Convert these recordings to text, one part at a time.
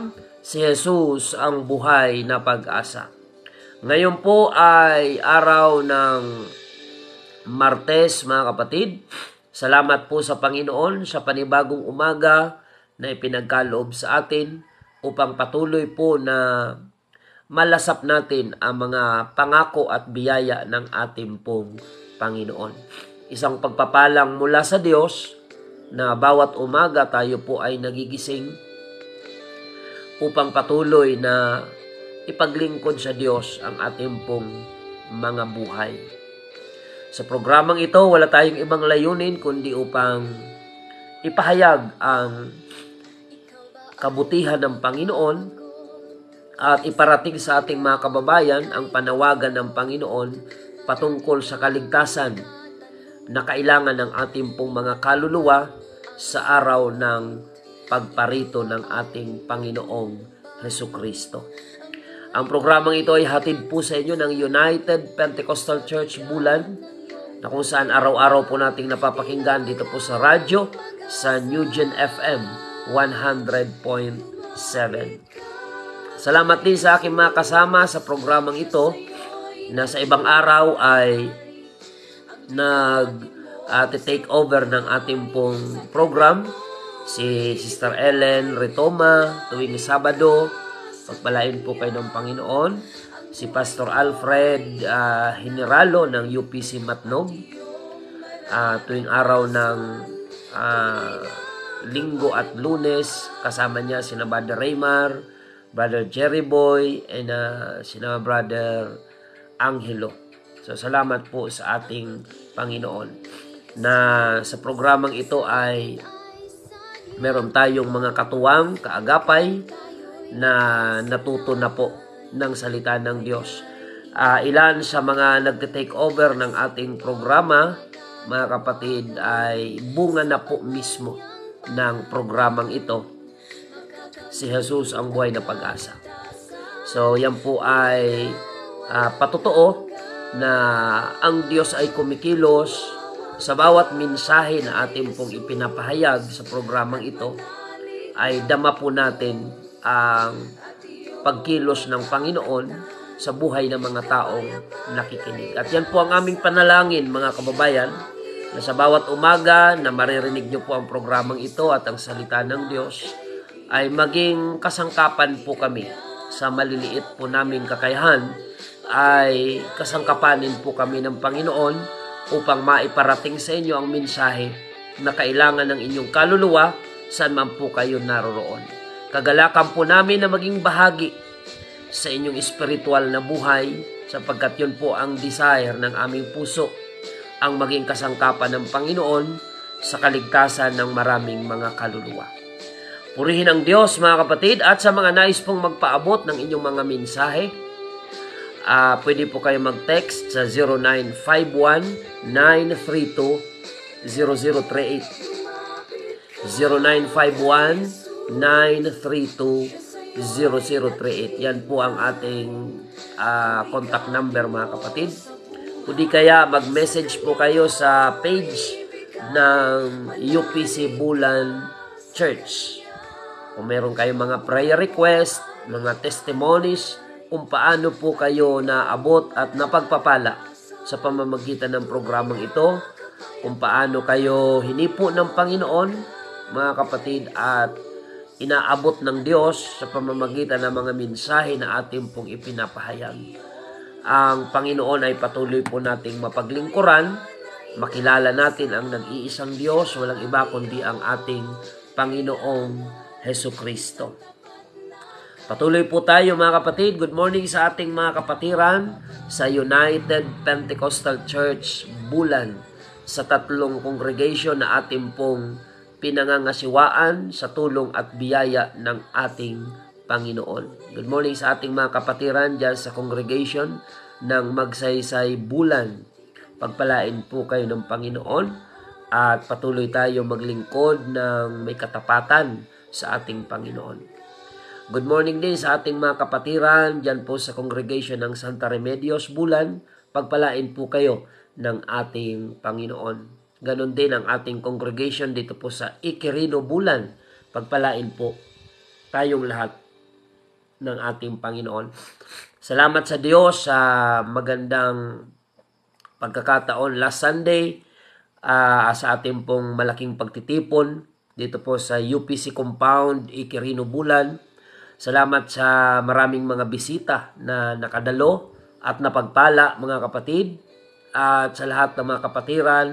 program, si Jesus ang buhay na pag-asa. Ngayon po ay araw ng Martes, mga kapatid. Salamat po sa Panginoon sa panibagong umaga na ipinagkaloob sa atin upang patuloy po na malasap natin ang mga pangako at biyaya ng ating pong Panginoon. Isang pagpapalang mula sa Diyos na bawat umaga tayo po ay nagigising upang patuloy na ipaglingkod sa Diyos ang ating pong mga buhay. Sa programang ito, wala tayong ibang layunin kundi upang ipahayag ang kabutihan ng Panginoon at iparating sa ating mga kababayan ang panawagan ng Panginoon patungkol sa kaligtasan na kailangan ng ating pong mga kaluluwa sa araw ng pagparito ng ating Panginoong Hesukristo. Ang programang ito ay hatid po sa inyo ng United Pentecostal Church Bulan, na kung saan araw-araw po nating napapakinggan dito po sa radyo sa Newgen FM 100.7. Salamat din sa aking mga kasama sa programang ito na sa ibang araw ay take over ng ating pong program. Si Sister Ellen Retoma tuwing Sabado, pagpalain po kayo ng Panginoon. Si Pastor Alfred Generalo ng UPC Matnog tuwing araw ng Linggo at Lunes, kasama niya sina Brother Raymar, Brother Jerry Boy, and sina Brother Angelo. So salamat po sa ating Panginoon na sa programang ito ay meron tayong mga katuwang, kaagapay na natuto na po ng salita ng Diyos. Ilan sa mga nagte-take over ng ating programa, mga kapatid, ay bunga na po mismo ng programang ito. Si Jesus ang buhay na pag-asa. So yan po ay patotoo na ang Diyos ay kumikilos sa bawat mensahe na ating pong ipinapahayag sa programang ito. Ay dama po natin ang pagkilos ng Panginoon sa buhay ng mga taong nakikinig. At yan po ang aming panalangin, mga kababayan, na sa bawat umaga na maririnig nyo po ang programang ito at ang salita ng Diyos, ay maging kasangkapan po kami sa maliliit po naming kakayahan, ay kasangkapanin po kami ng Panginoon upang maiparating sa inyo ang mensahe na kailangan ng inyong kaluluwa saan man po kayo naroroon. Kagalakan po namin na maging bahagi sa inyong espiritual na buhay, sapagkat yun po ang desire ng aming puso, ang maging kasangkapan ng Panginoon sa kaligtasan ng maraming mga kaluluwa. Purihin ang Diyos, mga kapatid, at sa mga nais pong magpaabot ng inyong mga mensahe, pwede po kayo mag-text sa 0951-932-0038. 0951-932-0038. Yan po ang ating contact number, mga kapatid. Kung kaya mag-message po kayo sa page ng UPC Bulan Church. Kung meron kayong mga prayer request, mga testimonies, kung paano po kayo naabot at napagpapala sa pamamagitan ng programang ito, kung paano kayo hinipo ng Panginoon, mga kapatid, at inaabot ng Diyos sa pamamagitan ng mga mensahe na ating pong ipinapahayag. Ang Panginoon ay patuloy po nating mapaglingkuran, makilala natin ang nag-iisang Diyos, walang iba kundi ang ating Panginoong Hesukristo. Patuloy po tayo, mga kapatid. Good morning sa ating mga kapatiran sa United Pentecostal Church Bulan, sa 3 congregation na ating pong pinangangasiwaan sa tulong at biyaya ng ating Panginoon. Good morning sa ating mga kapatiran dyan sa congregation ng Magsaysay Bulan. Pagpalain po kayo ng Panginoon at patuloy tayo maglingkod ng may katapatan sa ating Panginoon. Good morning din sa ating mga kapatiran dyan po sa congregation ng Santa Remedios Bulan. Pagpalain po kayo ng ating Panginoon. Ganon din ang ating congregation dito po sa Iquirino Bulan. Pagpalain po tayong lahat ng ating Panginoon. Salamat sa Diyos sa magandang pagkakataon last Sunday sa ating pong malaking pagtitipon dito po sa UPC Compound, Iquirino, Bulan. Salamat sa maraming mga bisita na nakadalo at napagpala mga kapatid, at sa lahat ng mga kapatiran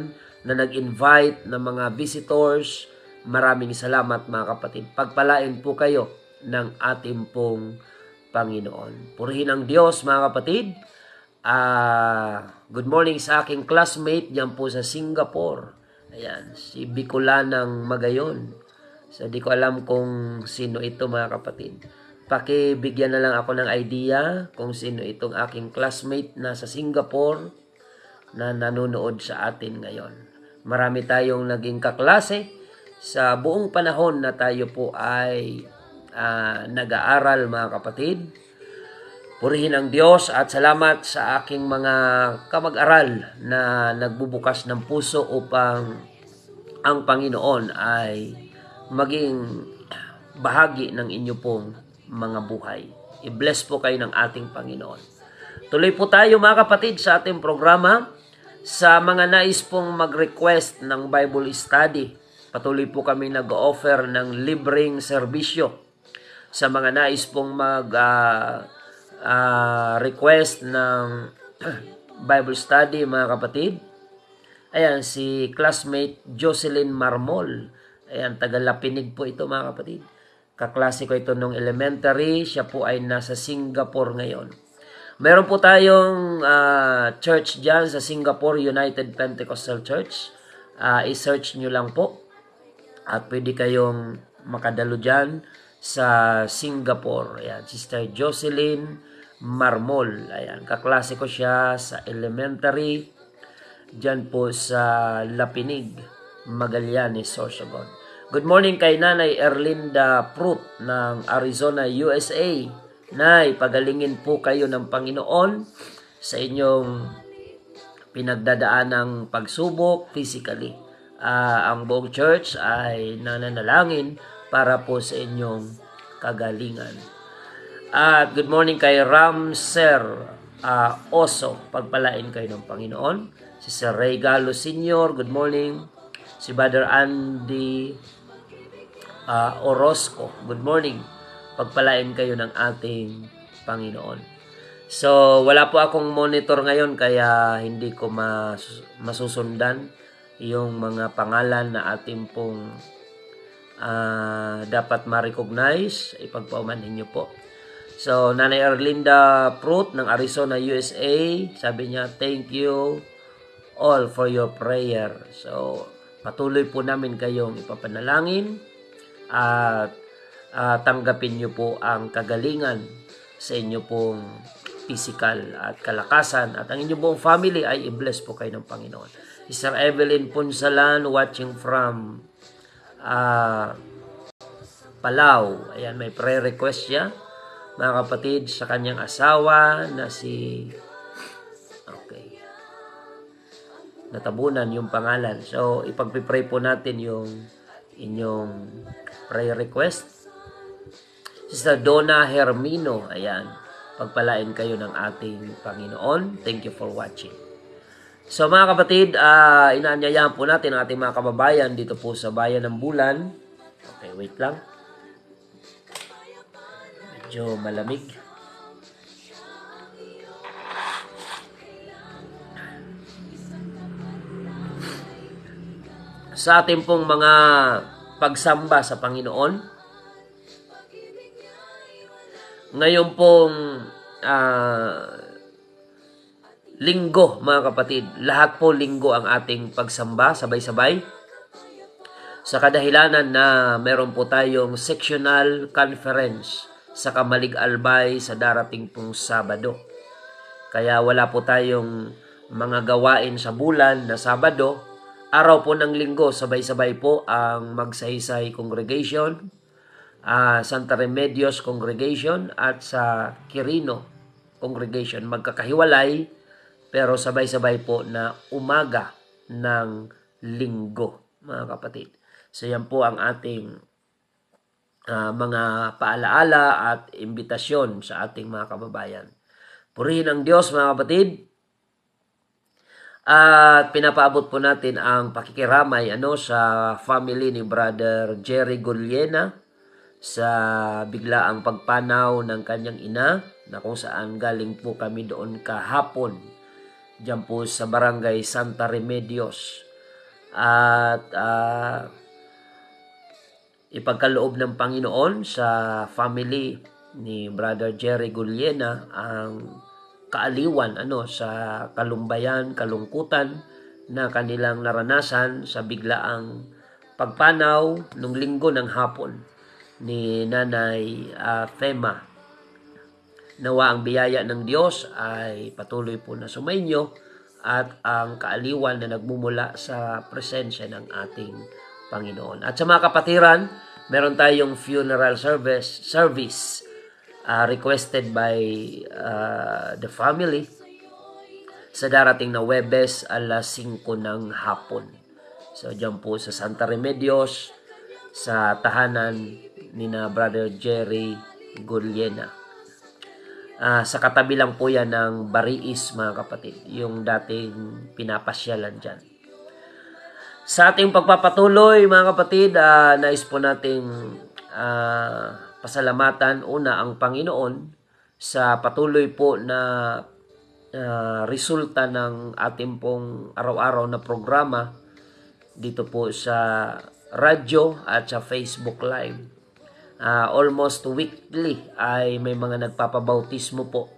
na nag-invite ng mga visitors. Maraming salamat mga kapatid. Pagpalain po kayo ng ating pong Panginoon. Purihin ang Diyos mga kapatid. Good morning sa aking classmate diyan po sa Singapore. Ayan, si Bicolanang Magayon. So di ko alam kung sino ito mga kapatid. Pakibigyan na lang ako ng idea kung sino itong aking classmate na sa Singapore na nanonood sa atin ngayon. Marami tayong naging kaklase sa buong panahon na tayo po ay nag-aaral mga kapatid. Purihin ang Diyos at salamat sa aking mga kamag-aral na nagbubukas ng puso upang ang Panginoon ay maging bahagi ng inyo pong mga buhay. I-bless po kayo ng ating Panginoon. Tuloy po tayo mga kapatid sa ating programa. Sa mga nais pong mag-request ng Bible study, patuloy po kami nag-offer ng libreng serbisyo. Sa mga nais pong request ng Bible study mga kapatid, ayan, si classmate Jocelyn Marmol. Ayan, taga-Lapinig po ito mga kapatid. Kaklase ko ito nung elementary. Siya po ay nasa Singapore ngayon. Meron po tayong church dyan sa Singapore, United Pentecostal Church. I-search nyo lang po. At pwede kayong makadalo dyan sa Singapore. Ayan, Sister Jocelyn Marmol. Ayan, kaklase ko siya sa elementary. Dyan po sa Lapinig, Magallanes, Sorsogon. Good morning kay Nanay Erlinda Prut ng Arizona, USA. Nay, pagalingin po kayo ng Panginoon sa inyong pinagdadaanang pagsubok physically. Ang buong church ay nananalangin para po sa inyong kagalingan. At good morning kay Ramser Oso. Pagpalain kayo ng Panginoon. Si Sir Ray Galo Sr., good morning. Si Brother Andy Orozco, good morning. Pagpalain kayo ng ating Panginoon. So, wala po akong monitor ngayon kaya hindi ko masusundan yung mga pangalan na ating pong dapat ma-recognize. Ipagpaumanhin nyo po. So, Nanay Erlinda Prut ng Arizona, USA, sabi niya, thank you all for your prayer. So, patuloy po namin kayong ipapanalangin at tanggapin nyo po ang kagalingan sa inyo pong physical at kalakasan, at ang inyong buong family ay i-bless po kayo ng Panginoon. Sister Evelyn Punsalan watching from Palau. Ayan, may prayer request siya mga kapatid sa kanyang asawa na si natabunan yung pangalan. So, ipagpipray po natin yung inyong prayer request. Sister Donna Hermino, ayan, pagpalain kayo ng ating Panginoon. Thank you for watching. So mga kapatid, inaanyayahan po natin ang ating mga kababayan dito po sa Bayan ng Bulan. Okay, wait lang. Medyo malamig. Sa ating pong mga pagsamba sa Panginoon, ngayon pong linggo mga kapatid, lahat po linggo ang ating pagsamba sabay-sabay sa kadahilanan na meron po tayong sectional conference sa Kamalig-Albay sa darating pong Sabado. Kaya wala po tayong mga gawain sa bulan na Sabado. Araw po ng linggo, sabay-sabay po ang Magsaysay Congregation, Santa Remedios Congregation at sa Quirino Congregation. Magkakahiwalay pero sabay-sabay po na umaga ng linggo mga kapatid. So yan po ang ating mga paalaala at imbitasyon sa ating mga kababayan. Purihin ang Diyos mga kapatid. At pinapaabot po natin ang pakikiramay sa family ni Brother Jerry Guliena sa biglaang pagpanaw ng kanyang ina na kung saan galing po kami doon kahapon diyan po sa Barangay Santa Remedios. At ipagkaloob ng Panginoon sa family ni Brother Jerry Guliena ang kaaliwan sa kalumbayan, kalungkutan na kanilang naranasan sa biglaang pagpanaw nung linggo ng hapon ni Nanay Fema. Nawa ang biyaya ng Diyos ay patuloy po na sumainyo at ang kaaliwan na nagmumula sa presensya ng ating Panginoon. At sa mga kapatiran, meron tayong funeral service requested by the family sa darating na Webes alas 5 ng hapon. So diyan po sa Santa Remedios sa tahanan ni na Brother Jerry Guliena. Sa katabi lang po yan ng Bariis mga kapatid, yung dating pinapasyalan dyan. Sa ating pagpapatuloy mga kapatid, nais po nating pasalamatan una ang Panginoon sa patuloy po na resulta ng ating pong araw-araw na programa dito po sa radyo at sa Facebook Live. Almost weekly ay may mga nagpapabautismo po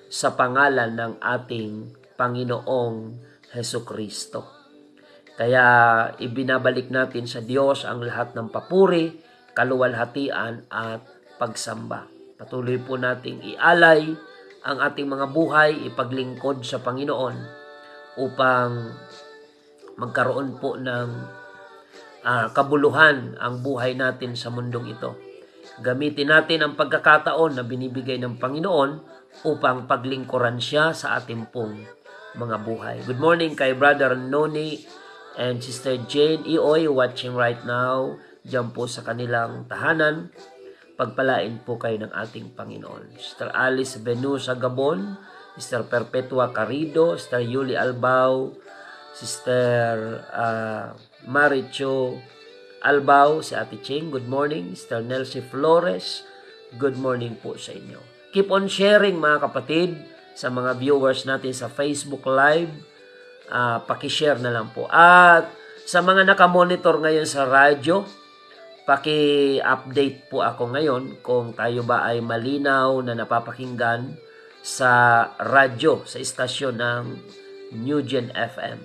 sa pangalan ng ating Panginoong Hesukristo. Kaya ibinabalik natin sa Diyos ang lahat ng papuri, kaluwalhatian at pagsamba. Patuloy po nating ialay ang ating mga buhay, ipaglingkod sa Panginoon upang magkaroon po ng kabuluhan ang buhay natin sa mundong ito. Gamitin natin ang pagkakataon na binibigay ng Panginoon upang paglingkuran siya sa ating pong mga buhay. Good morning kay Brother Noni and Sister Jane Ioy watching right now diyan po sa kanilang tahanan. Pagpalain po kayo ng ating Panginoon. Sister Alice Benu sa Gabon, Sister Perpetua Carido, Sister Yuli Albao, Sister Maricho Albao, si Ate Ching, good morning. Sister Nelsie Flores, good morning po sa inyo. Keep on sharing mga kapatid sa mga viewers natin sa Facebook Live. Paki-share na lang po. At sa mga nakamonitor ngayon sa radyo, paki-update po ako ngayon kung tayo ba ay malinaw na napapakinggan sa radyo, sa istasyon ng New Gen FM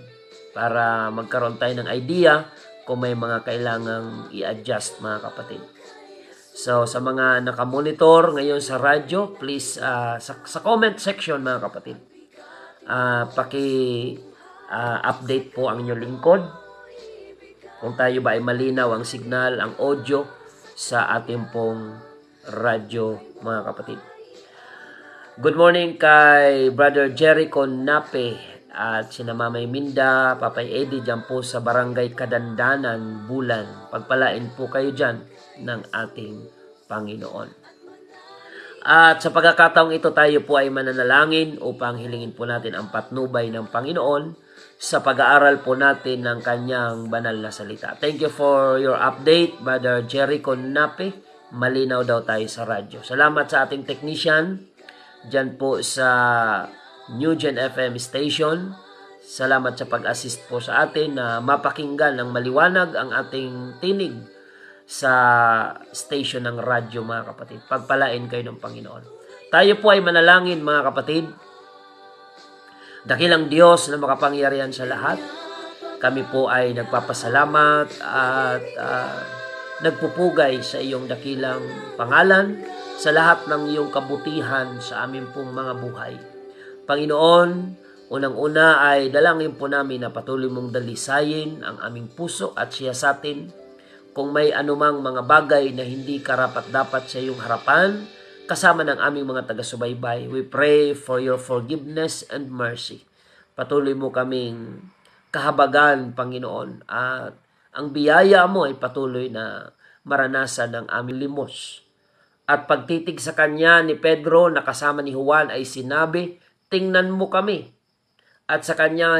para magkaroon tayo ng idea kung may mga kailangang i-adjust mga kapatid. So sa mga nakamonitor ngayon sa radyo, please sa comment section mga kapatid, paki-update po ang inyong lingkod kung tayo ba ay malinaw ang signal, ang audio sa ating pong radyo mga kapatid. Good morning kay Brother Jericho Nape at sina Mamay Minda, Papay Eddie dyan po sa Barangay Kadandanan, Bulan. Pagpalain po kayo dyan ng ating Panginoon. At sa pagkakataong ito tayo po ay mananalangin upang hilingin po natin ang patnubay ng Panginoon sa pag-aaral po natin ng kanyang banal na salita. Thank you for your update, Brother Jericho Nape. Malinaw daw tayo sa radyo. Salamat sa ating technician dyan po sa New Gen FM station. Salamat sa pag-assist po sa atin na mapakinggan ng maliwanag ang ating tinig sa station ng radyo mga kapatid. Pagpalain kayo ng Panginoon. Tayo po ay manalangin mga kapatid. Dakilang Diyos na makapangyarihan sa lahat, kami po ay nagpapasalamat at nagpupugay sa iyong dakilang pangalan sa lahat ng iyong kabutihan sa aming pong mga buhay. Panginoon, unang-una ay dalangin po namin na patuloy mong dalisayin ang aming puso at siyasatin kung may anumang mga bagay na hindi karapat-dapat sa iyong harapan kasama ng aming mga taga-subaybay. We pray for your forgiveness and mercy. Patuloy mo kaming kahabagan, Panginoon, at ang biyaya mo ay patuloy na maranasan ang aming limos. At pagtitig sa kanya ni Pedro na kasama ni Juan ay sinabi, tingnan mo kami. At sa kanya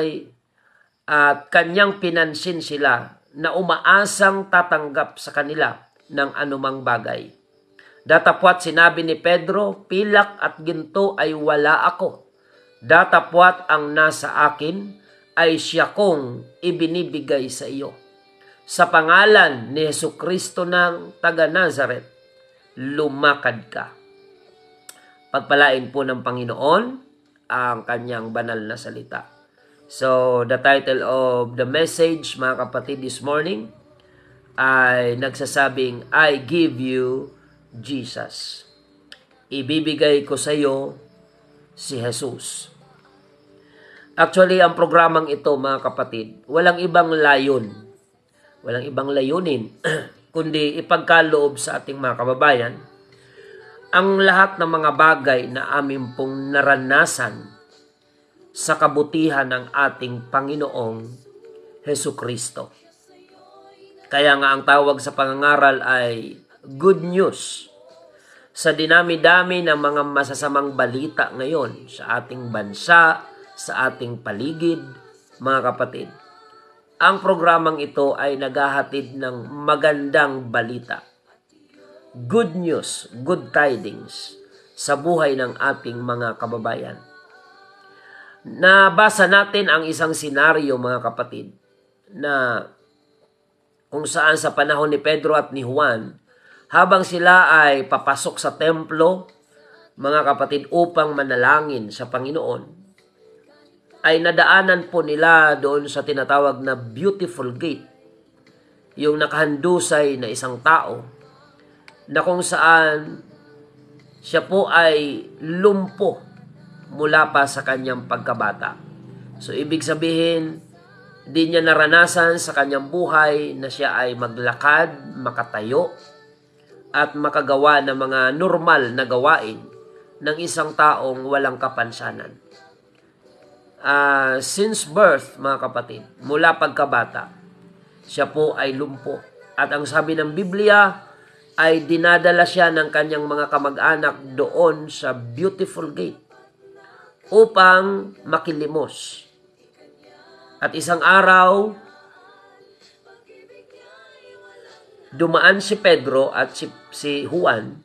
at kanyang pinansin sila na umaasang tatanggap sa kanila ng anumang bagay. Datapwat sinabi ni Pedro, pilak at ginto ay wala ako. Datapwat ang nasa akin ay siya kong ibinibigay sa iyo. Sa pangalan ni Hesukristo ng taga Nazaret, lumakad ka. Pagpalain po ng Panginoon ang kanyang banal na salita. So, the title of the message, mga kapatid, this morning ay nagsasabing, I give you Jesus. Ibibigay ko sa iyo si Jesus. Actually, ang programang ito, mga kapatid, walang ibang layunin, kundi ipagkaloob sa ating mga kababayan ang lahat ng mga bagay na amin pong naranasan sa kabutihan ng ating Panginoong Hesukristo. Kaya nga ang tawag sa pangangaral ay good news. Sa dinami-dami ng mga masasamang balita ngayon sa ating bansa, sa ating paligid, mga kapatid, ang programang ito ay naghahatid ng magandang balita. Good news, good tidings sa buhay ng ating mga kababayan. Nabasa natin ang isang senaryo, mga kapatid, na kung saan sa panahon ni Pedro at ni Juan, habang sila ay papasok sa templo, mga kapatid, upang manalangin sa Panginoon, ay nadaanan po nila doon sa tinatawag na beautiful gate, yung nakahandusay na isang tao, na kung saan siya po ay lumpo mula pa sa kanyang pagkabata. So, ibig sabihin, di niya naranasan sa kanyang buhay na siya ay maglakad, makatayo, at makagawa ng mga normal na gawain ng isang taong walang kapansanan. Since birth, mga kapatid, mula pagkabata, siya po ay lumpo. At ang sabi ng Biblia ay dinadala siya ng kanyang mga kamag-anak doon sa beautiful gate upang makilimos. At isang araw, dumaan si Pedro at si Juan,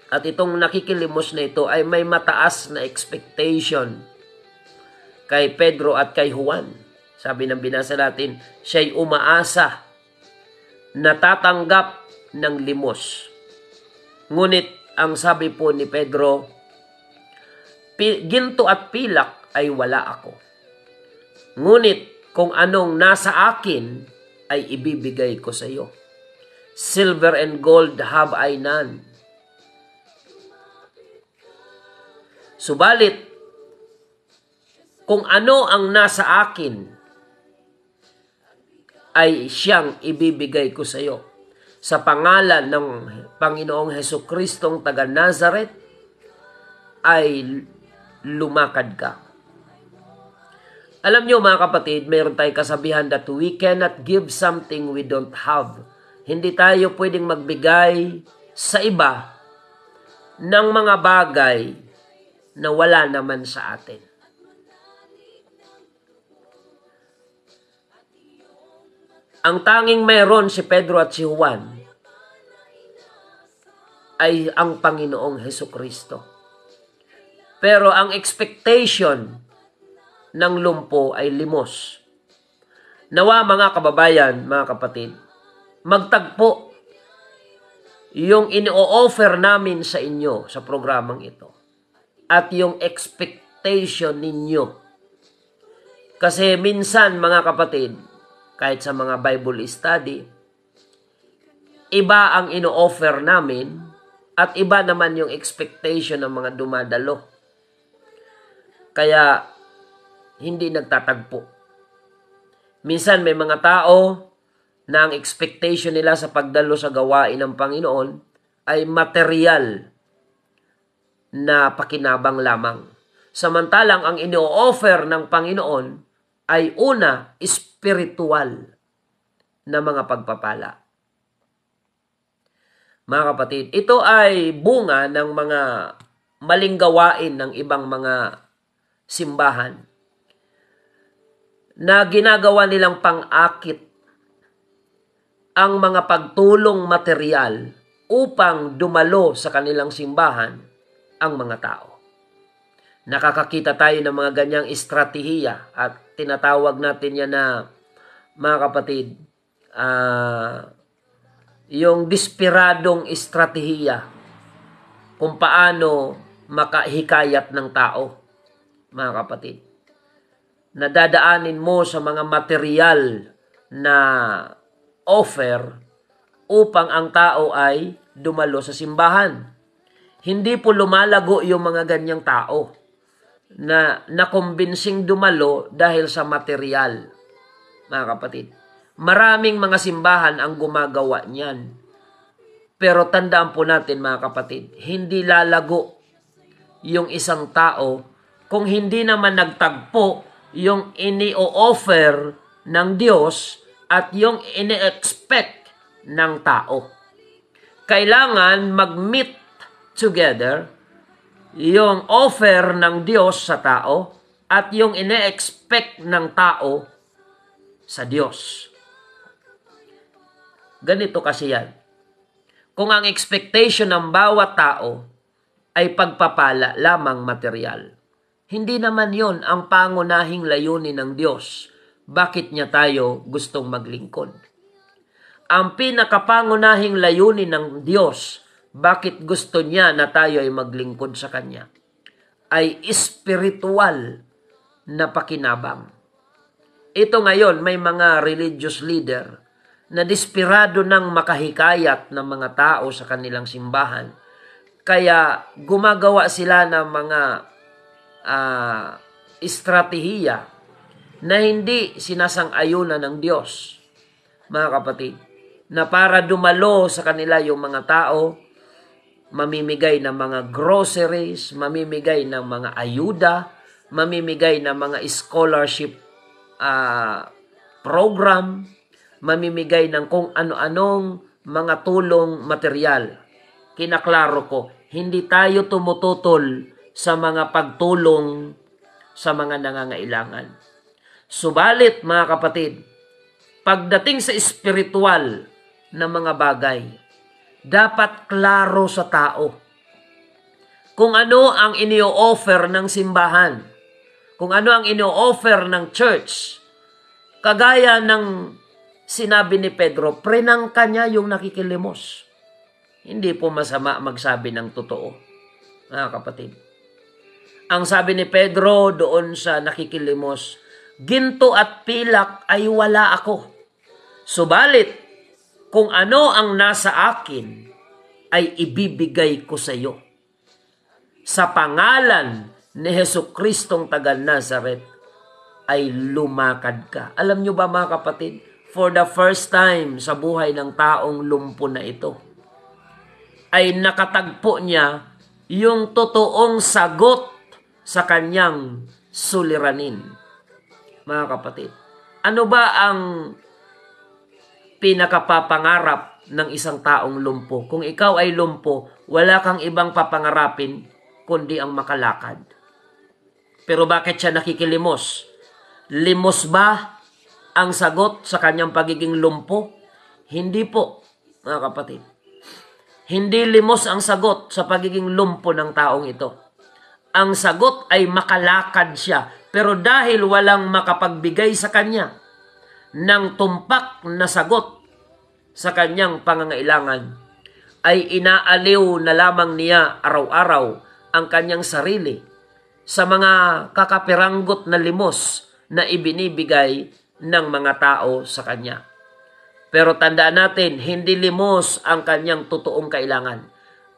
at itong nakikilimos na ito ay may mataas na expectation kay Pedro at kay Juan. Sabi ng binasa natin, siya'y umaasa na tatanggap ng limos. Ngunit ang sabi po ni Pedro, ginto at pilak ay wala ako. Ngunit kung anong nasa akin ay ibibigay ko sa iyo. Silver and gold have I none. Subalit, kung ano ang nasa akin ay siyang ibibigay ko sa iyo. Sa pangalan ng Panginoong Hesukristong taga Nazaret ay lumakad ka. Alam niyo, mga kapatid, mayroon tayong kasabihan that we cannot give something we don't have. Hindi tayo pwedeng magbigay sa iba ng mga bagay na wala naman sa atin. Ang tanging mayroon si Pedro at si Juan ay ang Panginoong Hesukristo. Pero ang expectation ng lumpo ay limos. Nawa, mga kababayan, mga kapatid, magtagpo yung ino-offer namin sa inyo sa programang ito at yung expectation ninyo. Kasi minsan, mga kapatid, kahit sa mga Bible study, iba ang ino-offer namin at iba naman yung expectation ng mga dumadalo. Kaya, hindi nagtatagpo. Minsan may mga tao na ang expectation nila sa pagdalo sa gawain ng Panginoon ay material na pakinabang lamang. Samantalang ang ino-offer ng Panginoon ay una, spiritual na mga pagpapala. Mga kapatid, ito ay bunga ng mga maling gawain ng ibang mga simbahan na ginagawa nilang pang-akit ang mga pagtulong material upang dumalo sa kanilang simbahan ang mga tao. Nakakakita tayo ng mga ganyang estratehiya at tinatawag natin yan na, mga kapatid, yung desperadong estratehiya kung paano makahikayat ng tao, mga kapatid. Nadadaanin mo sa mga material na offer upang ang tao ay dumalo sa simbahan. Hindi po lumalago yung mga ganyang tao na nakumbinsing dumalo dahil sa material, mga kapatid. Maraming mga simbahan ang gumagawa niyan. Pero tandaan po natin, mga kapatid, hindi lalago yung isang tao kung hindi naman nagtagpo yung ini-offer ng Diyos at yung ini-expect ng tao. Kailangan mag-meet together yung offer ng Diyos sa tao at yung ine-expect ng tao sa Diyos. Ganito kasi yan. Kung ang expectation ng bawat tao ay pagpapala lamang material, hindi naman yon ang pangunahing layunin ng Diyos. Bakit niya tayo gustong maglingkod? Ang pinakapangunahing layunin ng Diyos, bakit gusto niya na tayo ay maglingkod sa Kanya, ay spiritual na pakinabang. Ito ngayon, may mga religious leader na desperado ng makahikayat ng mga tao sa kanilang simbahan. Kaya gumagawa sila ng mga estratehiya na hindi sinasang-ayunan ng Diyos, mga kapatid, na para dumalo sa kanila yung mga tao, mamimigay ng mga groceries, mamimigay ng mga ayuda, mamimigay ng mga scholarship program, mamimigay ng kung ano-anong mga tulong material. Kinaklaro ko, hindi tayo tumututol sa mga pagtulong sa mga nangangailangan. Subalit, mga kapatid, pagdating sa espiritual na mga bagay, dapat klaro sa tao kung ano ang inio-offer ng simbahan, kung ano ang inio-offer ng church. Kagaya ng sinabi ni Pedro, prenangka niya yung nakikilimos. Hindi po masama magsabi ng totoo, mga kapatid. Ang sabi ni Pedro doon sa nakikilimos, ginto at pilak ay wala ako. Subalit, kung ano ang nasa akin, ay ibibigay ko sa iyo. Sa pangalan ni Jesucristong taga Nazaret, ay lumakad ka. Alam nyo ba, mga kapatid, for the first time sa buhay ng taong lumpo na ito, ay nakatagpo niya yung totoong sagot sa kanyang suliranin. Mga kapatid, ano ba ang pinakapapangarap ng isang taong lumpo? Kung ikaw ay lumpo, wala kang ibang papangarapin kundi ang makalakad. Pero bakit siya nakikilimos? Limos ba ang sagot sa kanyang pagiging lumpo? Hindi po, mga kapatid. Hindi limos ang sagot sa pagiging lumpo ng taong ito. Ang sagot ay makalakad siya. Pero dahil walang makapagbigay sa kanya ng tumpak na sagot sa kanyang pangangailangan, ay inaaliw na lamang niya araw-araw ang kanyang sarili sa mga kakapiranggot na limos na ibinibigay ng mga tao sa kanya. Pero tandaan natin, hindi limos ang kanyang totoong kailangan.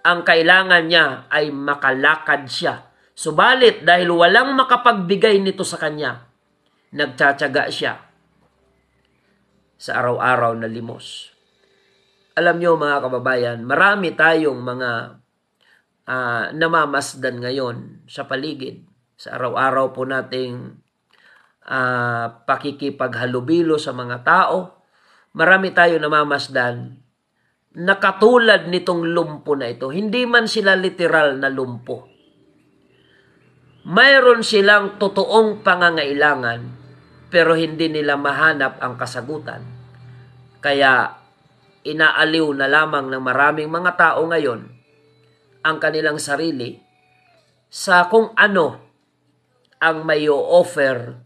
Ang kailangan niya ay makalakad siya. Subalit dahil walang makapagbigay nito sa kanya, nagtsatsaga siya sa araw-araw na limos. Alam nyo, mga kababayan, marami tayong mga namamasdan ngayon sa paligid. Sa araw-araw po nating pakikipaghalubilo sa mga tao, marami tayong namamasdan na katulad nitong lumpo na ito. Hindi man sila literal na lumpo. Mayroon silang totoong pangangailangan, pero hindi nila mahanap ang kasagutan. Kaya inaaliw na lamang ng maraming mga tao ngayon ang kanilang sarili sa kung ano ang may offer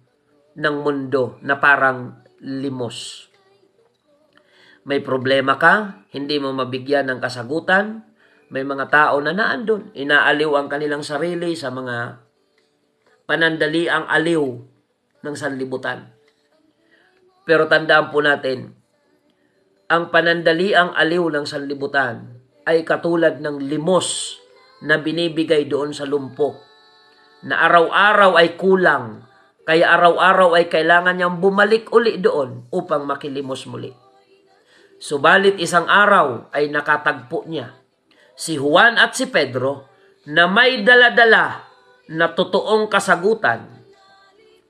ng mundo na parang limos. May problema ka, hindi mo mabigyan ng kasagutan, may mga tao na naandun, inaaliw ang kanilang sarili sa mga panandaliang aliw ng sanlibutan. Pero tandaan po natin, ang panandaliang aliw ng sanlibutan ay katulad ng limos na binibigay doon sa lumpo, na araw-araw ay kulang, kaya araw-araw ay kailangan niyang bumalik uli doon upang makilimos muli. Subalit isang araw ay nakatagpo niya si Juan at si Pedro na may dala-dala na totoong kasagutan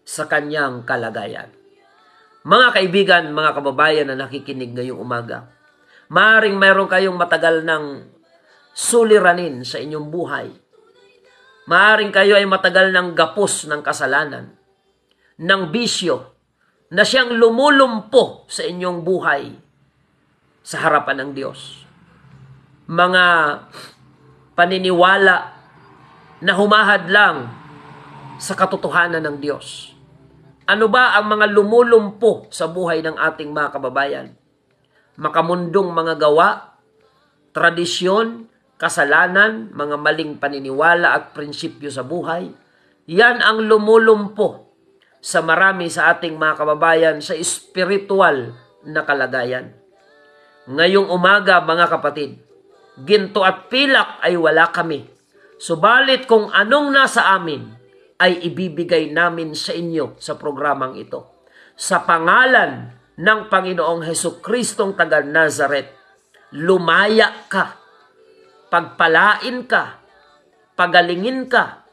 sa kanyang kalagayan. Mga kaibigan, mga kababayan na nakikinig ngayong umaga, maaaring mayroon kayong matagal ng suliranin sa inyong buhay. Maaaring kayo ay matagal ng gapos ng kasalanan, ng bisyo, na siyang lumulumpo sa inyong buhay sa harapan ng Diyos. Mga paniniwala na humahad lang sa katotohanan ng Diyos. Ano ba ang mga lumulumpo sa buhay ng ating mga kababayan? Makamundong mga gawa, tradisyon, kasalanan, mga maling paniniwala at prinsipyo sa buhay. Yan ang lumulumpo sa marami sa ating mga kababayan sa espiritual na kalagayan. Ngayong umaga, mga kapatid, ginto at pilak ay wala kami. Subalit kung anong nasa amin ay ibibigay namin sa inyo sa programang ito. Sa pangalan ng Panginoong Hesukristong taga Nazaret, lumaya ka, pagpalain ka, pagalingin ka.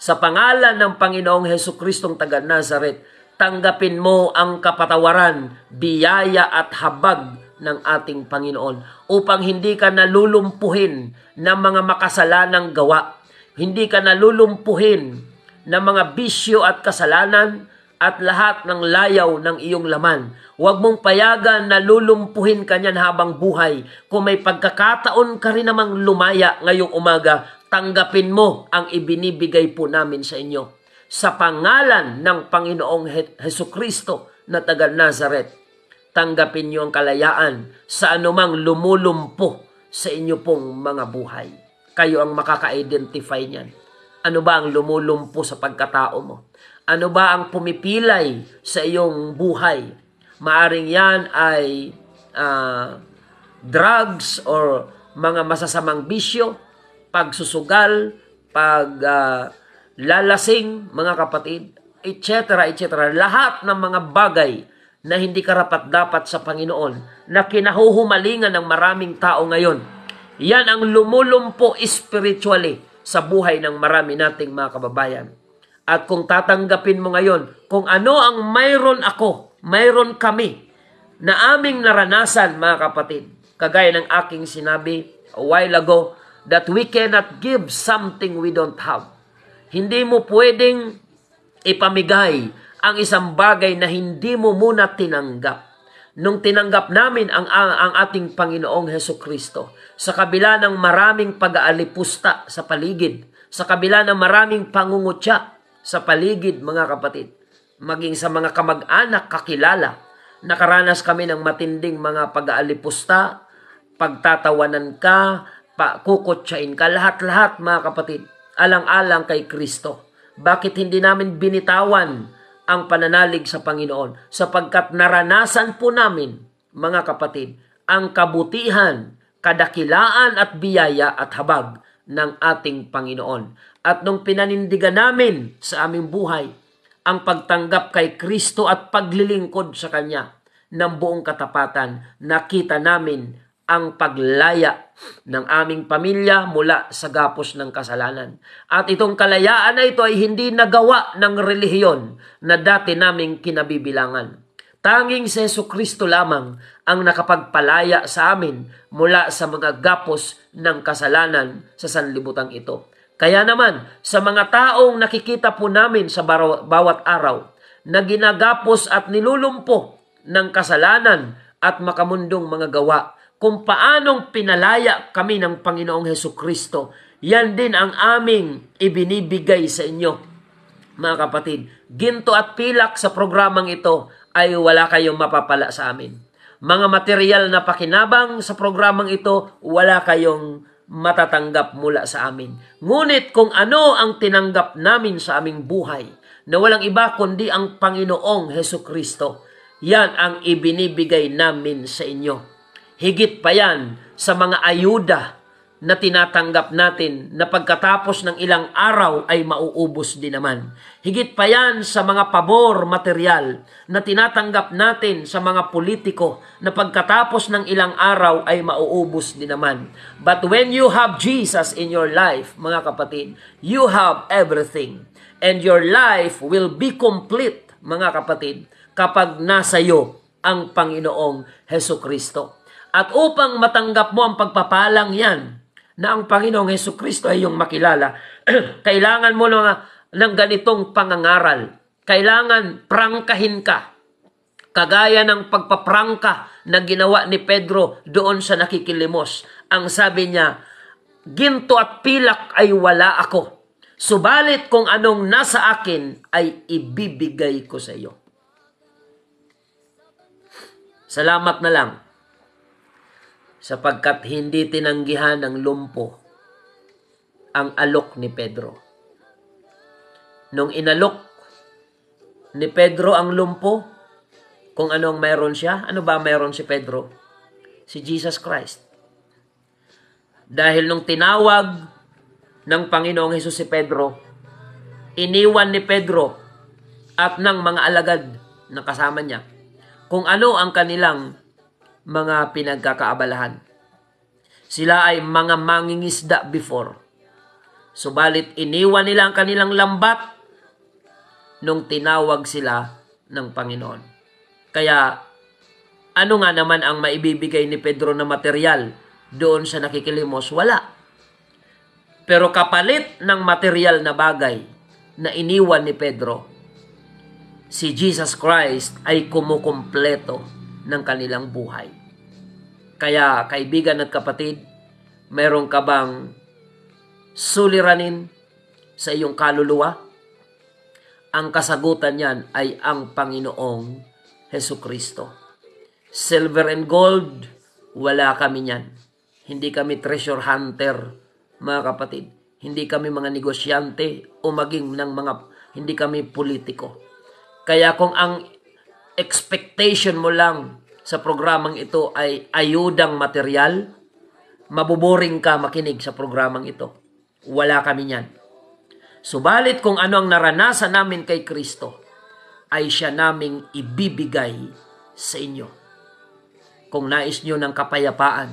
Sa pangalan ng Panginoong Hesukristong taga Nazaret, tanggapin mo ang kapatawaran, biyaya at habag ng ating Panginoon upang hindi ka nalulumpuhin ng mga makasalanang gawa. Hindi ka nalulumpuhin ng mga bisyo at kasalanan at lahat ng layaw ng iyong laman. Huwag mong payagan na lulumpuhin ka niyan habang buhay. Kung may pagkakataon ka rin namang lumaya ngayong umaga, tanggapin mo ang ibinibigay po namin sa inyo. Sa pangalan ng Panginoong Hesukristo na taga Nazaret, tanggapin niyo ang kalayaan sa anumang lumulumpo sa inyo pong mga buhay. Kayo ang makaka-identify niyan. Ano ba ang lumulumpo sa pagkatao mo? Ano ba ang pumipilay sa iyong buhay? Maaring yan ay drugs or mga masasamang bisyo, pagsusugal, lalasing, mga kapatid, etc., etc. Lahat ng mga bagay na hindi karapat-dapat sa Panginoon, na kinahuhumalingan ng maraming tao ngayon. Yan ang lumulumpo spiritually sa buhay ng marami nating mga kababayan. At kung tatanggapin mo ngayon, kung ano ang mayroon ako, mayroon kami, na aming naranasan, mga kapatid, kagaya ng aking sinabi a while ago, that we cannot give something we don't have. Hindi mo pwedeng ipamigay ang isang bagay na hindi mo muna tinanggap. Nung tinanggap namin ang ating Panginoong Hesukristo, sa kabila ng maraming pag-aalipusta sa paligid, sa kabila ng maraming pangungutya sa paligid, mga kapatid, maging sa mga kamag-anak, kakilala, nakaranas kami ng matinding mga pag-aalipusta, pagtatawanan ka, kukutsain ka, lahat-lahat, mga kapatid, alang-alang kay Kristo. Bakit hindi namin binitawan ang pananalig sa Panginoon? Sapagkat naranasan po namin, mga kapatid, ang kabutihan, kadakilaan at biyaya at habag ng ating Panginoon. At nung pinanindigan namin sa aming buhay ang pagtanggap kay Kristo at paglilingkod sa Kanya ng buong katapatan, nakita namin ang paglaya ng aming pamilya mula sa gapos ng kasalanan. At itong kalayaan na ito ay hindi nagawa ng relihiyon na dati naming kinabibilangan. Tanging si Jesucristo lamang ang nakapagpalaya sa amin mula sa mga gapos ng kasalanan sa sanlibutan ito. Kaya naman, sa mga taong nakikita po namin sa bawat araw na ginagapos at nilulumpo ng kasalanan at makamundong mga gawa, kung paanong pinalaya kami ng Panginoong Jesucristo, yan din ang aming ibinibigay sa inyo. Mga kapatid, ginto at pilak sa programang ito ay wala kayong mapapala sa amin. Mga material na pakinabang sa programang ito, wala kayong matatanggap mula sa amin. Ngunit kung ano ang tinanggap namin sa aming buhay, na walang iba kundi ang Panginoong Jesucristo, yan ang ibinibigay namin sa inyo. Higit pa yan sa mga ayuda na tinatanggap natin na pagkatapos ng ilang araw ay mauubos din naman. Higit pa yan sa mga pabor material na tinatanggap natin sa mga politiko na pagkatapos ng ilang araw ay mauubos din naman. But when you have Jesus in your life, mga kapatid, you have everything. And your life will be complete, mga kapatid, kapag nasa iyo ang Panginoong Jesucristo. At upang matanggap mo ang pagpapalang yan, na ang Panginoong Jesucristo ay iyong makilala, kailangan mo ng ganitong pangangaral. Kailangan prangkahin ka. Kagaya ng pagpaprangka na ginawa ni Pedro doon sa nakikilimos. Ang sabi niya, ginto at pilak ay wala ako. Subalit kung anong nasa akin ay ibibigay ko sa iyo. Salamat na lang. Sapagkat hindi tinanggihan ng lumpo ang alok ni Pedro. Nung inalok ni Pedro ang lumpo, kung anong meron siya, ano ba meron si Pedro? Si Jesus Christ. Dahil nung tinawag ng Panginoong Hesus si Pedro, iniwan ni Pedro at ng mga alagad na kasama niya kung ano ang kanilang mga pinagkakaabalahan. Sila ay mga mangingisda before. Subalit iniwan nila ang kanilang lambat nung tinawag sila ng Panginoon. Kaya ano nga naman ang maibibigay ni Pedro na material doon sa nakikilimos? Wala. Pero kapalit ng material na bagay na iniwan ni Pedro, si Jesus Christ ay kumukumpleto ng kanilang buhay. Kaya kaibigan at kapatid, meron ka bang suliranin sa iyong kaluluwa? Ang kasagutan niyan ay ang Panginoong Jesucristo. Silver and gold, wala kami niyan. Hindi kami treasure hunter, mga kapatid. Hindi kami mga negosyante o maging hindi kami politiko. Kaya kung ang expectation mo lang sa programang ito ay ayudang material, mabuboring ka makinig sa programang ito. Wala kami niyan. Subalit kung ano ang naranasan namin kay Kristo, ay siya naming ibibigay sa inyo. Kung nais nyo ng kapayapaan,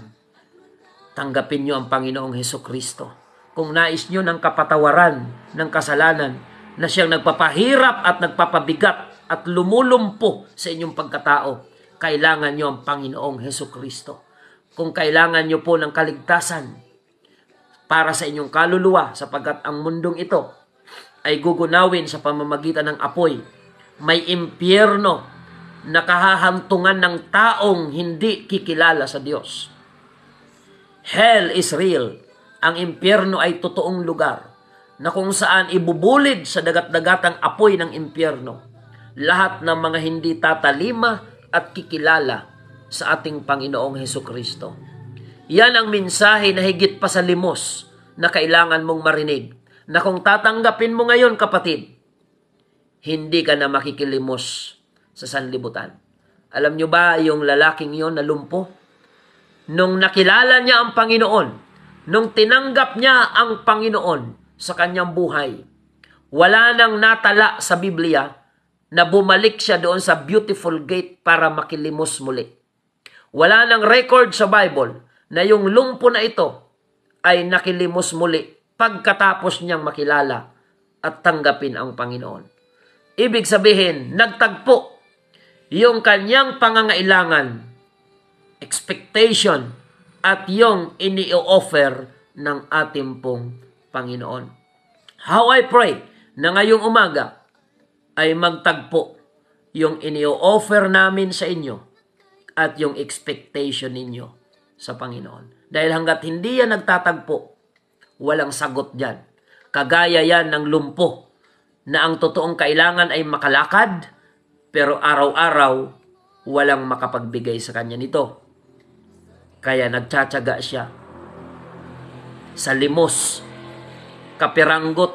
tanggapin nyo ang Panginoong Hesukristo. Kung nais nyo ng kapatawaran ng kasalanan, na siyang nagpapahirap at nagpapabigat at lumulumpo sa inyong pagkatao, kailangan nyo ang Panginoong Hesukristo. Kung kailangan nyo po ng kaligtasan para sa inyong kaluluwa, sapagkat ang mundong ito ay gugunawin sa pamamagitan ng apoy, may impyerno na kahahantungan ng taong hindi kikilala sa Diyos. Hell is real. Ang impyerno ay totoong lugar na kung saan ibubulid sa dagat-dagatang apoy ng impyerno lahat ng mga hindi tatalima at kikilala sa ating Panginoong Hesukristo. Yan ang mensahe na higit pa sa limos na kailangan mong marinig, na kung tatanggapin mo ngayon, kapatid, hindi ka na makikilimos sa sanlibutan. Alam nyo ba yung lalaking yon na lumpo? Nung nakilala niya ang Panginoon, nung tinanggap niya ang Panginoon sa kanyang buhay, wala nang natala sa Biblia na bumalik siya doon sa beautiful gate para makilimos muli. Wala nang record sa Bible na yung lumpo na ito ay nakilimos muli pagkatapos niyang makilala at tanggapin ang Panginoon. Ibig sabihin, nagtagpo yung kanyang pangangailangan, expectation, at yung ini-offer ng ating pong Panginoon. How I pray na ngayong umaga ay magtagpo yung ini-offer namin sa inyo at yung expectation ninyo sa Panginoon. Dahil hanggat hindi yan nagtatagpo, walang sagot dyan. Kagaya yan ng lumpo na ang totoong kailangan ay makalakad, pero araw-araw walang makapagbigay sa kanya nito. Kaya nagtsatsaga siya sa limos, kapiranggot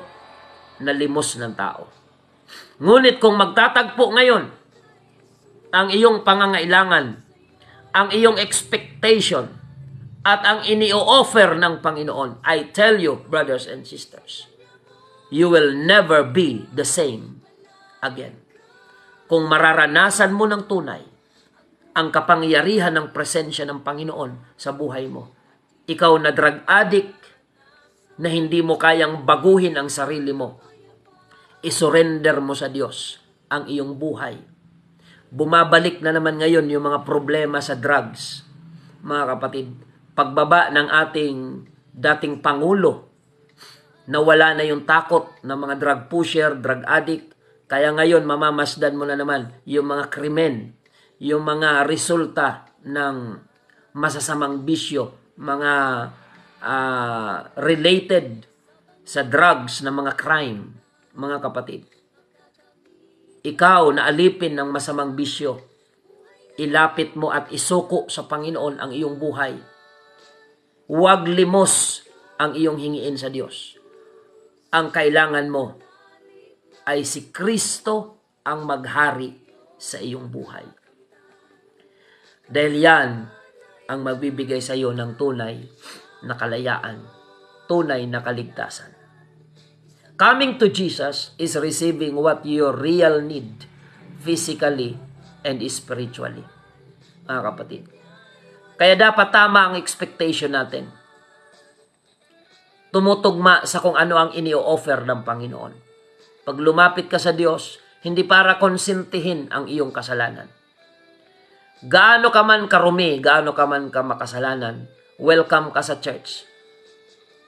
na limos ng tao. Ngunit kung magtatagpo ngayon ang iyong pangangailangan, ang iyong expectation, at ang ini-offer ng Panginoon, I tell you, brothers and sisters, you will never be the same again. Kung mararanasan mo ng tunay ang kapangyarihan ng presensya ng Panginoon sa buhay mo, ikaw na drug addict na hindi mo kayang baguhin ang sarili mo, isurrender mo sa Diyos ang iyong buhay. Bumabalik na naman ngayon yung mga problema sa drugs. Mga kapatid, pagbaba ng ating dating Pangulo, nawala na yung takot ng mga drug pusher, drug addict. Kaya ngayon, mamamasdan mo na naman yung mga krimen, yung mga resulta ng masasamang bisyo, mga related sa drugs na mga crime. Mga kapatid, ikaw na alipin ng masamang bisyo, ilapit mo at isuko sa Panginoon ang iyong buhay. Huwag limos ang iyong hingiin sa Diyos. Ang kailangan mo ay si Kristo ang maghari sa iyong buhay. Dahil yan ang magbibigay sa iyo ng tunay na kalayaan, tunay na kaligtasan. Coming to Jesus is receiving what your real need, physically and spiritually. Mga kapatid. Kaya dapat tama ang expectation natin. Tumutugma sa kung ano ang ini-offer ng Panginoon. Pag lumapit ka sa Diyos, hindi para konsentihin ang iyong kasalanan. Gaano ka man karumi, gaano ka man ka makasalanan, welcome ka sa church.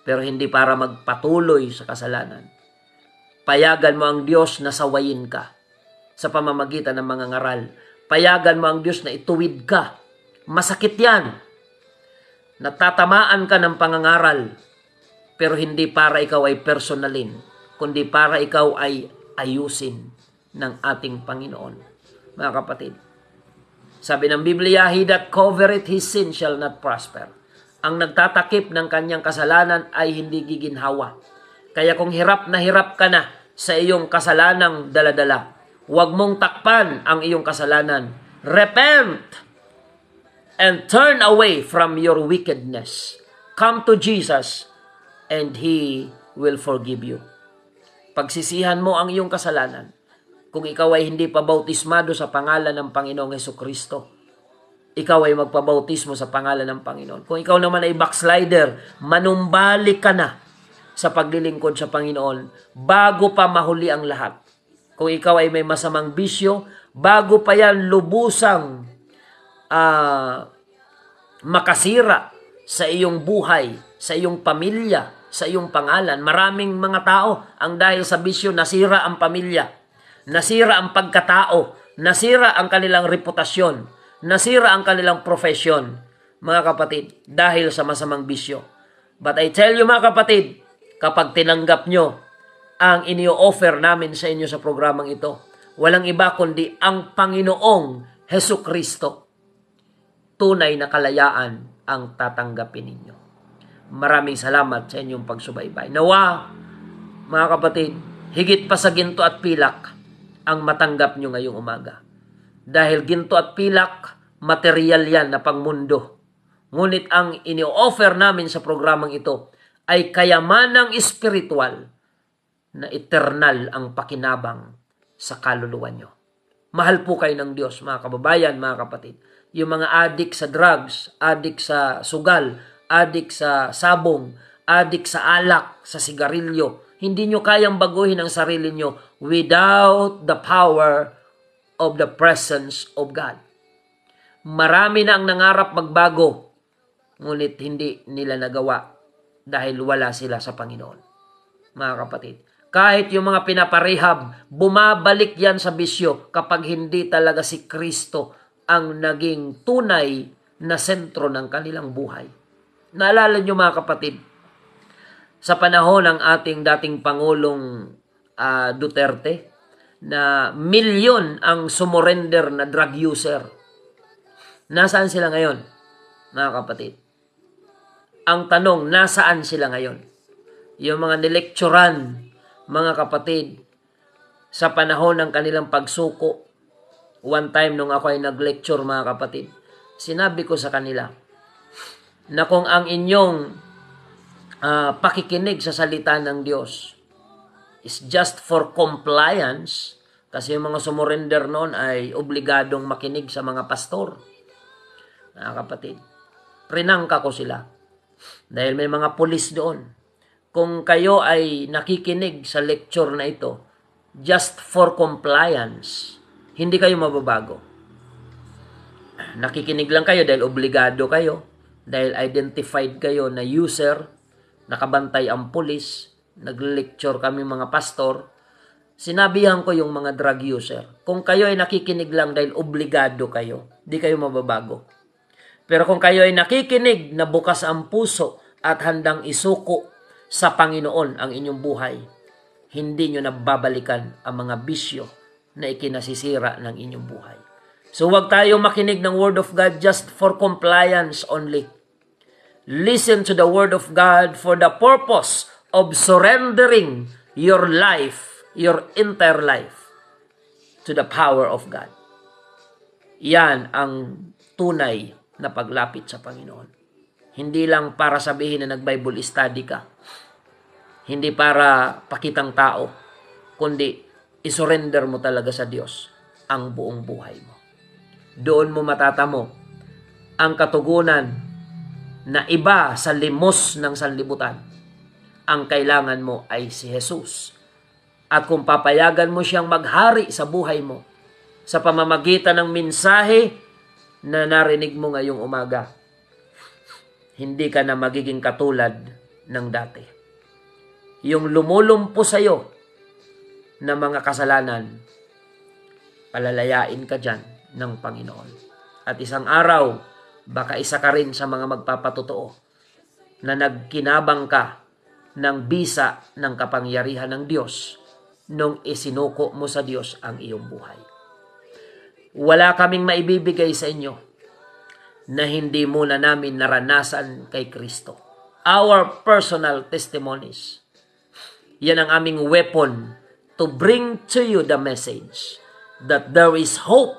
Pero hindi para magpatuloy sa kasalanan. Payagan mo ang Diyos na sawayin ka sa pamamagitan ng mga ngaral. Payagan mo ang Diyos na ituwid ka. Masakit yan. Natatamaan ka ng pangangaral, pero hindi para ikaw ay personalin, kundi para ikaw ay ayusin ng ating Panginoon. Mga kapatid, sabi ng Biblia, he that covereth his sin shall not prosper. Ang nagtatakip ng kanyang kasalanan ay hindi giginhawa. Kaya kung hirap ka na sa iyong kasalanang daladala, huwag mong takpan ang iyong kasalanan. Repent and turn away from your wickedness. Come to Jesus and He will forgive you. Pagsisihan mo ang iyong kasalanan. Kung ikaw ay hindi pa bautismado sa pangalan ng Panginoong Hesukristo, ikaw ay magpabautismo sa pangalan ng Panginoon. Kung ikaw naman ay backslider, manumbalik ka na sa paglilingkod sa Panginoon bago pa mahuli ang lahat. Kung ikaw ay may masamang bisyo, bago pa yan lubusang makasira sa iyong buhay, sa iyong pamilya, sa iyong pangalan. Maraming mga tao ang dahil sa bisyo nasira ang pamilya, nasira ang pagkatao, nasira ang kanilang reputasyon, nasira ang kanilang profesyon, mga kapatid, dahil sa masamang bisyo. But I tell you mga kapatid, kapag tinanggap nyo ang inio-offer namin sa inyo sa programang ito, walang iba kundi ang Panginoong Hesukristo. Tunay na kalayaan ang tatanggapin ninyo. Maraming salamat sa inyong pagsubaybay. Nawa, mga kapatid, higit pa sa ginto at pilak ang matanggap nyo ngayong umaga. Dahil ginto at pilak, material yan na pangmundo. Ngunit ang ini-offer namin sa programang ito ay kayamanang espiritual na eternal ang pakinabang sa kaluluwa nyo. Mahal po kayo ng Diyos, mga kababayan, mga kapatid. Yung mga adik sa drugs, adik sa sugal, adik sa sabong, adik sa alak, sa sigarilyo, hindi nyo kayang baguhin ang sarili nyo without the power of the presence of God. Marami na ang nangarap magbago, ngunit hindi nila nagawa dahil wala sila sa Panginoon. Mga kapatid, kahit yung mga pinaparehab, bumabalik yan sa bisyo kapag hindi talaga si Kristo ang naging tunay na sentro ng kanilang buhay. Naalala nyo mga kapatid, sa panahon ng ating dating Pangulong Duterte, na milyon ang sumurrender na drug user. Nasaan sila ngayon, mga kapatid? Ang tanong, nasaan sila ngayon? Yung mga nilekturan, mga kapatid, sa panahon ng kanilang pagsuko, one time nung ako ay nag-lecture, mga kapatid, sinabi ko sa kanila na kung ang inyong pakikinig sa salita ng Diyos is just for compliance, kasi yung mga sumurrender noon ay obligadong makinig sa mga pastor. Mga kapatid, prinangka ko sila. Dahil may mga pulis doon. Kung kayo ay nakikinig sa lecture na ito, just for compliance, hindi kayo mababago. Nakikinig lang kayo dahil obligado kayo, dahil identified kayo na user, nakabantay ang pulis, nag-lecture kami mga pastor, sinabihan ko yung mga drug user, kung kayo ay nakikinig lang dahil obligado kayo, di kayo mababago. Pero kung kayo ay nakikinig na bukas ang puso at handang isuko sa Panginoon ang inyong buhay, hindi nyo nababalikan ang mga bisyo na ikinasisira ng inyong buhay. So huwag tayo makinig ng Word of God just for compliance only. Listen to the Word of God for the purpose of surrendering your life, your entire life, to the power of God. Yan ang tunay na paglapit sa Panginoon. Hindi lang para sabihin na nag-Bible study ka. Hindi para pakitang tao, kundi isurrender mo talaga sa Diyos ang buong buhay mo. Doon mo matatamo ang katugunan na iba sa limos ng sanlibutan. Ang kailangan mo ay si Jesus. At kung papayagan mo siyang maghari sa buhay mo sa pamamagitan ng mensahe na narinig mo ngayong umaga, hindi ka na magiging katulad ng dati. Yung lumulumpo sa iyo na mga kasalanan, palalayain ka dyan ng Panginoon. At isang araw, baka isa ka rin sa mga magpapatotoo na nagkinabang ka ng bisa ng kapangyarihan ng Diyos nung isinuko mo sa Diyos ang iyong buhay. Wala kaming maibibigay sa inyo na hindi muna namin naranasan kay Kristo. Our personal testimonies. Yan ang aming weapon to bring to you the message that there is hope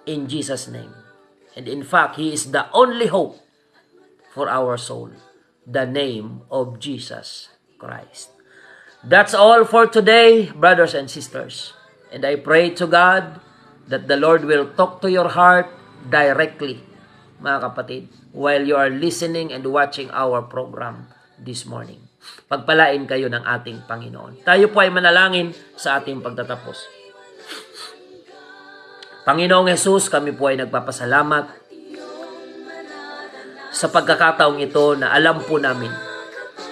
in Jesus' name. And in fact, He is the only hope for our soul. The name of Jesus Christ. That's all for today, brothers and sisters. And I pray to God that the Lord will talk to your heart directly, mga kapatid, while you are listening and watching our program this morning. Pagpalain kayo ng ating Panginoon. Tayo po ay manalangin sa ating pagtatapos. Panginoong Jesus, kami po ay nagpapasalamat sa pagkakataong ito na alam po namin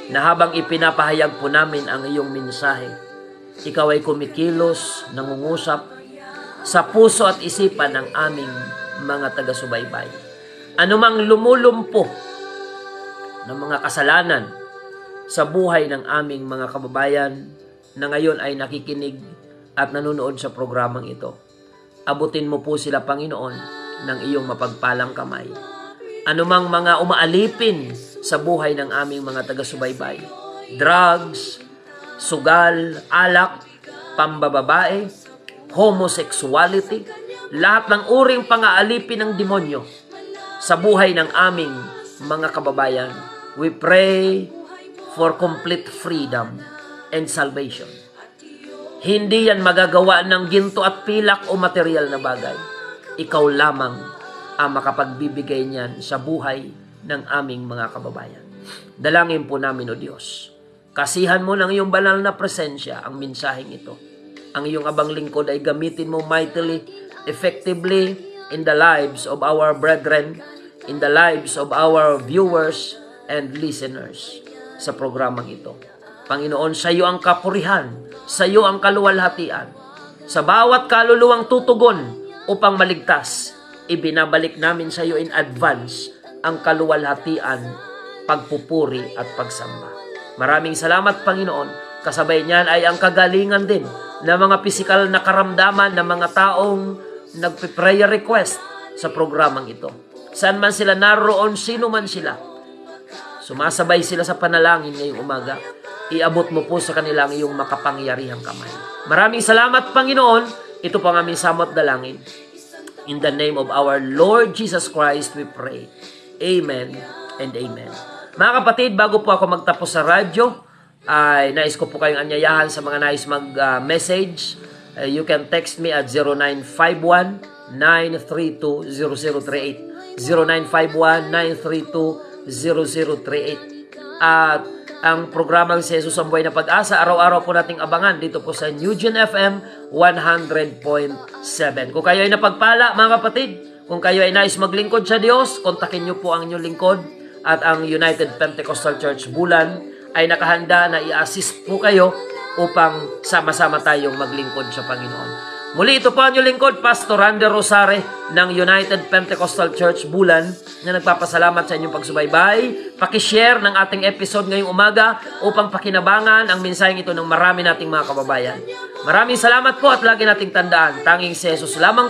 na habang ipinapahayag po namin ang iyong mensahe, ikaw ay kumikilos, nangungusap sa puso at isipan ng aming mga taga-subaybay. Anumang lumulumpo ng mga kasalanan sa buhay ng aming mga kababayan na ngayon ay nakikinig at nanonood sa programang ito, abutin mo po sila, Panginoon, ng iyong mapagpalang kamay. Anumang mga umaalipin sa buhay ng aming mga taga-subaybay, drugs, sugal, alak, pambababae, homosexuality, lahat ng uring pang-aalipin ng demonyo sa buhay ng aming mga kababayan, we pray for complete freedom and salvation. Hindi yan magagawa ng ginto at pilak o material na bagay. Ikaw lamang ang makapagbibigay niyan sa buhay ng aming mga kababayan. Dalangin po namin, O Diyos, kasihan mo ng iyong banal na presensya ang mensaheng ito. ang iyong abang lingkod ay gamitin mo mightily, effectively in the lives of our brethren, in the lives of our viewers and listeners sa programang ito. Panginoon, sa iyo ang kapurihan, sa iyo ang kaluwalhatian. Sa bawat kaluluwang tutugon upang maligtas, ibinabalik namin sa iyo in advance ang kaluwalhatian, pagpupuri at pagsamba. Maraming salamat, Panginoon. Kasabay niyan ay ang kagalingan din ng mga pisikal na karamdaman ng mga taong nagpe-prayer request sa programang ito. Saan man sila naroon, sino man sila, sumasabay sila sa panalangin ngayong umaga. Iabot mo po sa kanilang iyong makapangyarihang kamay. Maraming salamat, Panginoon. Ito po ang aming samot dalangin. In the name of our Lord Jesus Christ, we pray. Amen and amen. Mga kapatid, bago po ako magtapos sa radyo, ay nais ko po kayong anyayahan sa mga nais mag-message. You can text me at 0951-932-0038. 0951-932-0038. At ang programang si Jesus ang Buhay na Pag-asa, araw-araw po nating abangan dito po sa New Gen FM 100.7. Kung kayo ay napagpala, mga kapatid, kung kayo ay nais maglingkod sa Diyos, kontakin niyo po ang inyong lingkod at ang United Pentecostal Church Bulan ay nakahanda na i-assist po kayo upang sama-sama tayong maglingkod sa Panginoon. Muli, ito po ang inyong lingkod, Pastor Rander Rosare ng United Pentecostal Church Bulan na nagpapasalamat sa inyong pagsubaybay. Pakishare ng ating episode ngayong umaga upang pakinabangan ang mensaheng ito ng marami nating mga kababayan. Maraming salamat po at lagi nating tandaan, tanging si Jesus lamang